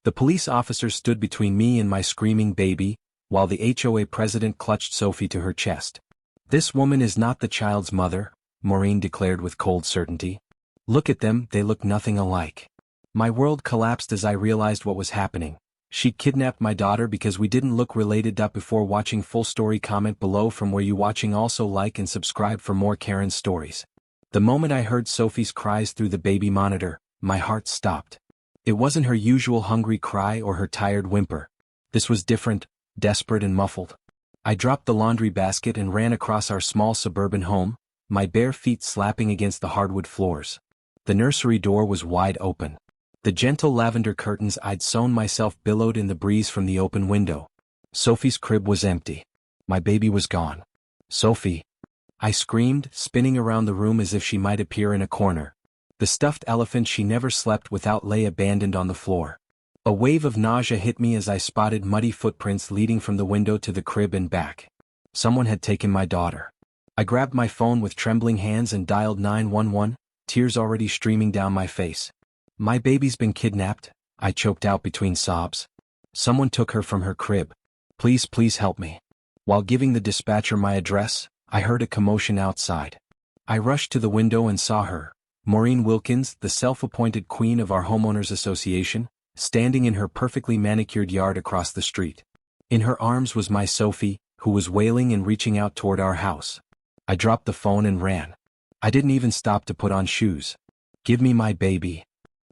The police officer stood between me and my screaming baby, while the HOA president clutched Sophie to her chest. "This woman is not the child's mother," Maureen declared with cold certainty. "Look at them, they look nothing alike." My world collapsed as I realized what was happening. She kidnapped my daughter because we didn't look related. Before watching full story, comment below from where you watching. Also like and subscribe for more Karen stories. The moment I heard Sophie's cries through the baby monitor, my heart stopped. It wasn't her usual hungry cry or her tired whimper. This was different, desperate and muffled. I dropped the laundry basket and ran across our small suburban home, my bare feet slapping against the hardwood floors. The nursery door was wide open. The gentle lavender curtains I'd sewn myself billowed in the breeze from the open window. Sophie's crib was empty. My baby was gone. "Sophie!" I screamed, spinning around the room as if she might appear in a corner. The stuffed elephant she never slept without lay abandoned on the floor. A wave of nausea hit me as I spotted muddy footprints leading from the window to the crib and back. Someone had taken my daughter. I grabbed my phone with trembling hands and dialed 911, tears already streaming down my face. "My baby's been kidnapped," I choked out between sobs. "Someone took her from her crib. Please help me." While giving the dispatcher my address, I heard a commotion outside. I rushed to the window and saw her, Maureen Wilkins, the self-appointed queen of our homeowners association, standing in her perfectly manicured yard across the street. In her arms was my Sophie, who was wailing and reaching out toward our house. I dropped the phone and ran. I didn't even stop to put on shoes. "Give me my baby,"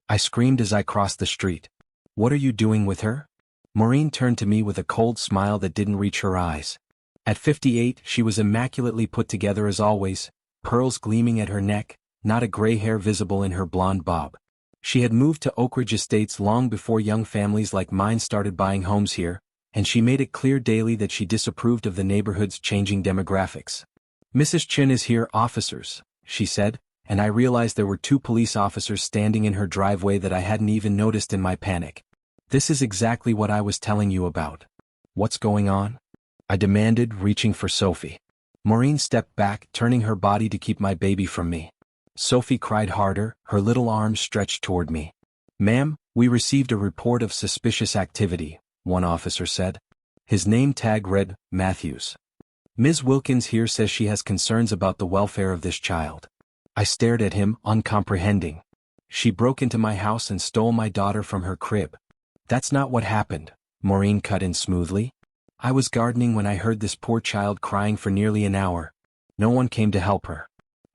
I screamed as I crossed the street. "What are you doing with her?" Maureen turned to me with a cold smile that didn't reach her eyes. At 58, she was immaculately put together as always, pearls gleaming at her neck, not a gray hair visible in her blonde bob. She had moved to Oak Ridge Estates long before young families like mine started buying homes here, and she made it clear daily that she disapproved of the neighborhood's changing demographics. "Mrs. Chin is here, officers," she said, and I realized there were 2 police officers standing in her driveway that I hadn't even noticed in my panic. "This is exactly what I was telling you about. What's going on?" I demanded, reaching for Sophie. Maureen stepped back, turning her body to keep my baby from me. Sophie cried harder, her little arms stretched toward me. "Ma'am, we received a report of suspicious activity," one officer said. His name tag read, Matthews. "Ms. Wilkins here says she has concerns about the welfare of this child." I stared at him, uncomprehending. "She broke into my house and stole my daughter from her crib." "That's not what happened," Maureen cut in smoothly. "I was gardening when I heard this poor child crying for nearly an hour. No one came to help her.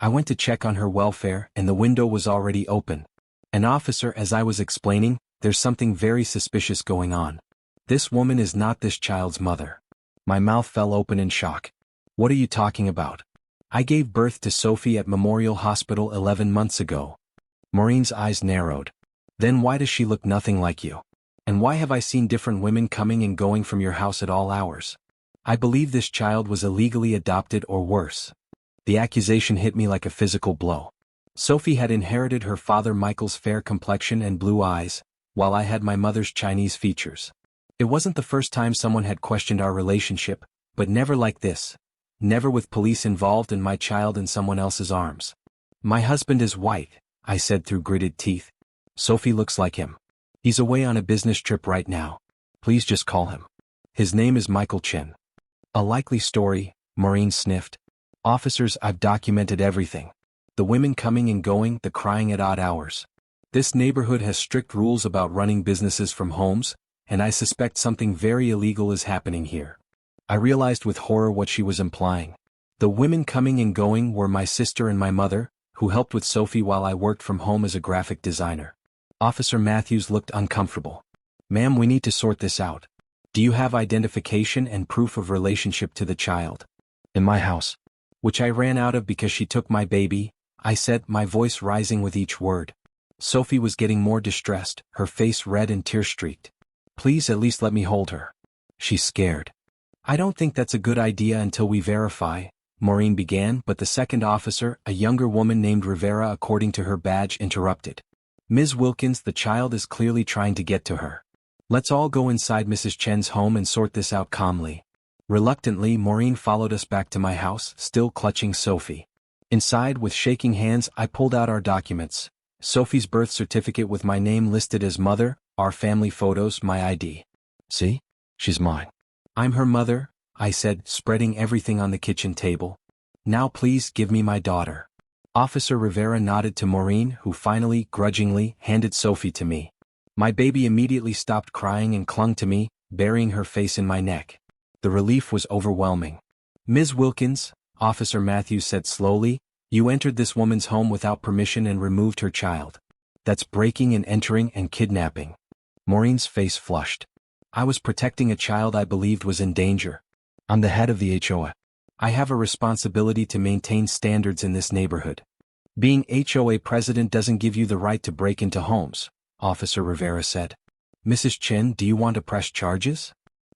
I went to check on her welfare and the window was already open. An officer, as I was explaining, there's something very suspicious going on. This woman is not this child's mother." My mouth fell open in shock. "What are you talking about?" "I gave birth to Sophie at Memorial Hospital 11 months ago." Maureen's eyes narrowed. "Then why does she look nothing like you? And why have I seen different women coming and going from your house at all hours? I believe this child was illegally adopted or worse." The accusation hit me like a physical blow. Sophie had inherited her father Michael's fair complexion and blue eyes, while I had my mother's Chinese features. It wasn't the first time someone had questioned our relationship, but never like this. Never with police involved and my child in someone else's arms. "My husband is white," I said through gritted teeth. "Sophie looks like him. He's away on a business trip right now. Please just call him. His name is Michael Chin." "A likely story," Maureen sniffed. "Officers, I've documented everything. The women coming and going, the crying at odd hours. This neighborhood has strict rules about running businesses from homes, and I suspect something very illegal is happening here." I realized with horror what she was implying. The women coming and going were my sister and my mother, who helped with Sophie while I worked from home as a graphic designer. Officer Matthews looked uncomfortable. "Ma'am, we need to sort this out. Do you have identification and proof of relationship to the child?" "In my house." "Which I ran out of because she took my baby," I said, my voice rising with each word. Sophie was getting more distressed, her face red and tear-streaked. "Please at least let me hold her. She's scared." "I don't think that's a good idea until we verify," Maureen began, but the second officer, a younger woman named Rivera according to her badge, interrupted. "Ms. Wilkins, the child is clearly trying to get to her. Let's all go inside Mrs. Chen's home and sort this out calmly." Reluctantly, Maureen followed us back to my house, still clutching Sophie. Inside, with shaking hands, I pulled out our documents. Sophie's birth certificate with my name listed as mother, our family photos, my ID. See? She's mine. I'm her mother, I said, spreading everything on the kitchen table. Now please give me my daughter. Officer Rivera nodded to Maureen, who finally, grudgingly, handed Sophie to me. My baby immediately stopped crying and clung to me, burying her face in my neck. The relief was overwhelming. Ms. Wilkins, Officer Matthews said slowly, you entered this woman's home without permission and removed her child. That's breaking and entering and kidnapping. Maureen's face flushed. I was protecting a child I believed was in danger. I'm the head of the HOA. I have a responsibility to maintain standards in this neighborhood. Being HOA president doesn't give you the right to break into homes, Officer Rivera said. Mrs. Chen, do you want to press charges?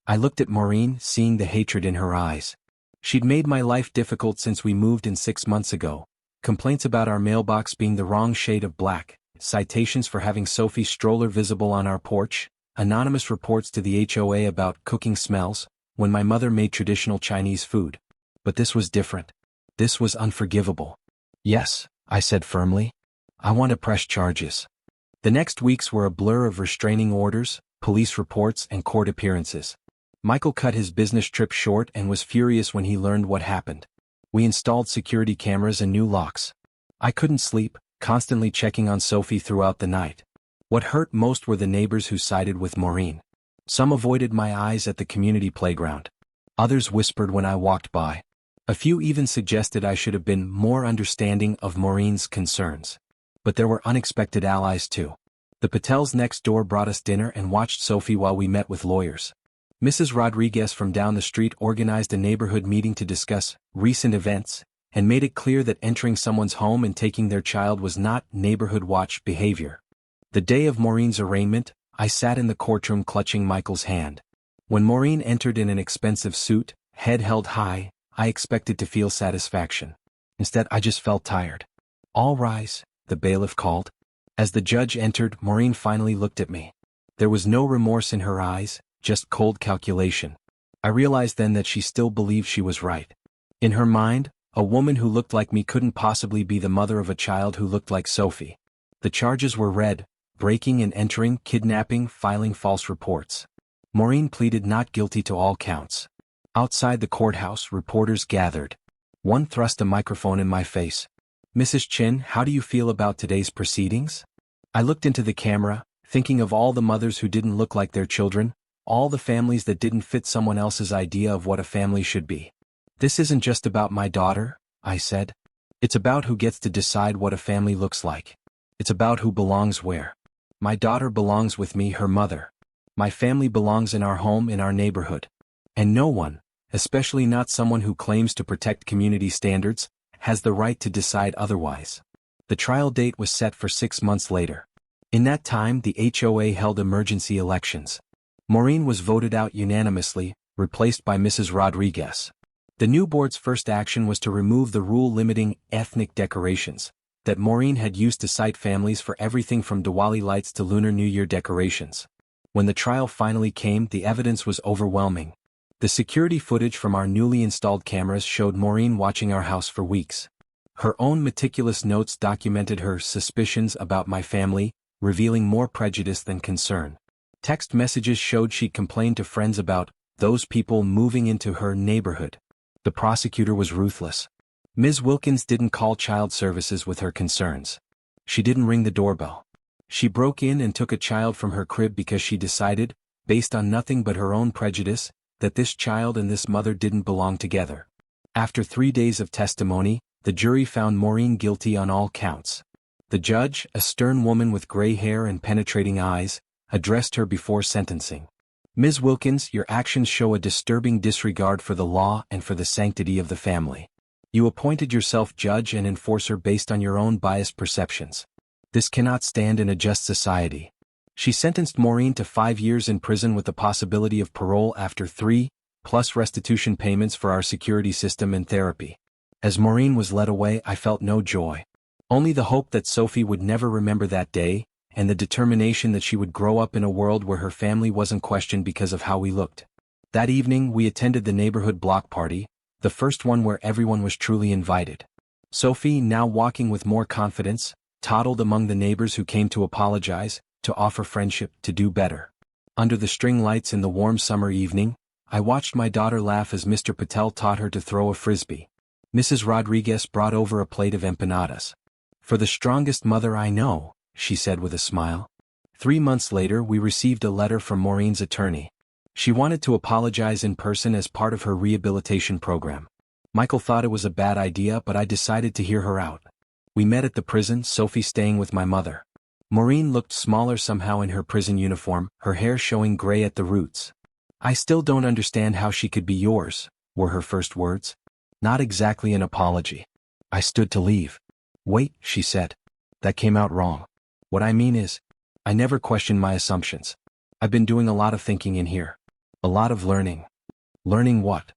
I looked at Maureen, seeing the hatred in her eyes. She'd made my life difficult since we moved in 6 months ago. Complaints about our mailbox being the wrong shade of black, citations for having Sophie's stroller visible on our porch, anonymous reports to the HOA about cooking smells, when my mother made traditional Chinese food. But this was different. This was unforgivable. Yes, I said firmly. I want to press charges. The next weeks were a blur of restraining orders, police reports, and court appearances. Michael cut his business trip short and was furious when he learned what happened. We installed security cameras and new locks. I couldn't sleep, constantly checking on Sophie throughout the night. What hurt most were the neighbors who sided with Maureen. Some avoided my eyes at the community playground. Others whispered when I walked by. A few even suggested I should have been more understanding of Maureen's concerns. But there were unexpected allies too. The Patels next door brought us dinner and watched Sophie while we met with lawyers. Mrs. Rodriguez from down the street organized a neighborhood meeting to discuss recent events, and made it clear that entering someone's home and taking their child was not neighborhood watch behavior. The day of Maureen's arraignment, I sat in the courtroom clutching Michael's hand. When Maureen entered in an expensive suit, head held high, I expected to feel satisfaction. Instead, I just felt tired. All rise, the bailiff called. As the judge entered, Maureen finally looked at me. There was no remorse in her eyes, just cold calculation. I realized then that she still believed she was right. In her mind, a woman who looked like me couldn't possibly be the mother of a child who looked like Sophie. The charges were read: breaking and entering, kidnapping, filing false reports. Maureen pleaded not guilty to all counts. Outside the courthouse, reporters gathered. One thrust a microphone in my face. Mrs. Chin, how do you feel about today's proceedings? I looked into the camera, thinking of all the mothers who didn't look like their children, all the families that didn't fit someone else's idea of what a family should be. This isn't just about my daughter, I said. It's about who gets to decide what a family looks like. It's about who belongs where. My daughter belongs with me, her mother. My family belongs in our home, in our neighborhood. And no one, especially not someone who claims to protect community standards, has the right to decide otherwise. The trial date was set for 6 months later. In that time, the HOA held emergency elections. Maureen was voted out unanimously, replaced by Mrs. Rodriguez. The new board's first action was to remove the rule limiting ethnic decorations that Maureen had used to cite families for everything from Diwali lights to Lunar New Year decorations. When the trial finally came, the evidence was overwhelming. The security footage from our newly installed cameras showed Maureen watching our house for weeks. Her own meticulous notes documented her suspicions about my family, revealing more prejudice than concern. Text messages showed she complained to friends about those people moving into her neighborhood. The prosecutor was ruthless. Ms. Wilkins didn't call child services with her concerns. She didn't ring the doorbell. She broke in and took a child from her crib because she decided, based on nothing but her own prejudice, that this child and this mother didn't belong together. After 3 days of testimony, the jury found Maureen guilty on all counts. The judge, a stern woman with gray hair and penetrating eyes, addressed her before sentencing. Ms. Wilkins, your actions show a disturbing disregard for the law and for the sanctity of the family. You appointed yourself judge and enforcer based on your own biased perceptions. This cannot stand in a just society. She sentenced Maureen to 5 years in prison with the possibility of parole after 3, plus restitution payments for our security system and therapy. As Maureen was led away, I felt no joy. Only the hope that Sophie would never remember that day, and the determination that she would grow up in a world where her family wasn't questioned because of how we looked. That evening, we attended the neighborhood block party, the first one where everyone was truly invited. Sophie, now walking with more confidence, toddled among the neighbors who came to apologize, to offer friendship, to do better. Under the string lights in the warm summer evening, I watched my daughter laugh as Mr. Patel taught her to throw a frisbee. Mrs. Rodriguez brought over a plate of empanadas. "For the strongest mother I know," she said with a smile. 3 months later, we received a letter from Maureen's attorney. She wanted to apologize in person as part of her rehabilitation program. Michael thought it was a bad idea, but I decided to hear her out. We met at the prison, Sophie staying with my mother. Maureen looked smaller somehow in her prison uniform, her hair showing gray at the roots. "I still don't understand how she could be yours," were her first words. Not exactly an apology. I stood to leave. "Wait," she said. "That came out wrong. What I mean is, I never questioned my assumptions. I've been doing a lot of thinking in here. A lot of learning." "Learning what?"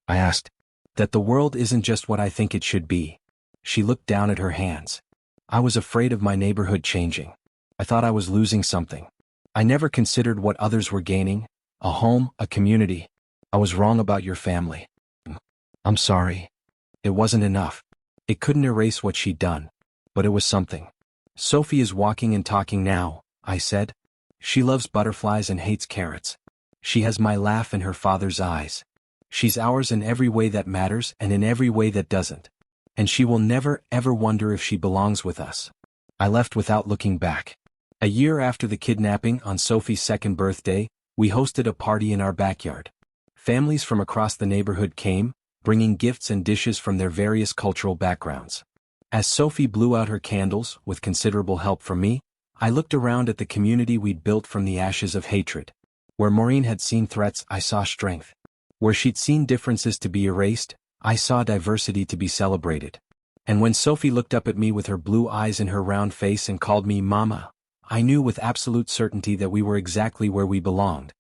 I asked. "That the world isn't just what I think it should be." She looked down at her hands. "I was afraid of my neighborhood changing. I thought I was losing something. I never considered what others were gaining, a home, a community. I was wrong about your family. I'm sorry. It wasn't enough. It couldn't erase what she'd done. But it was something." "Sophie is walking and talking now," I said. "She loves butterflies and hates carrots. She has my laugh in her father's eyes. She's ours in every way that matters and in every way that doesn't. And she will never, ever wonder if she belongs with us." I left without looking back. A year after the kidnapping, on Sophie's second birthday, we hosted a party in our backyard. Families from across the neighborhood came, bringing gifts and dishes from their various cultural backgrounds. As Sophie blew out her candles, with considerable help from me, I looked around at the community we'd built from the ashes of hatred. Where Maureen had seen threats, I saw strength. Where she'd seen differences to be erased, I saw diversity to be celebrated. And when Sophie looked up at me with her blue eyes and her round face and called me Mama, I knew with absolute certainty that we were exactly where we belonged.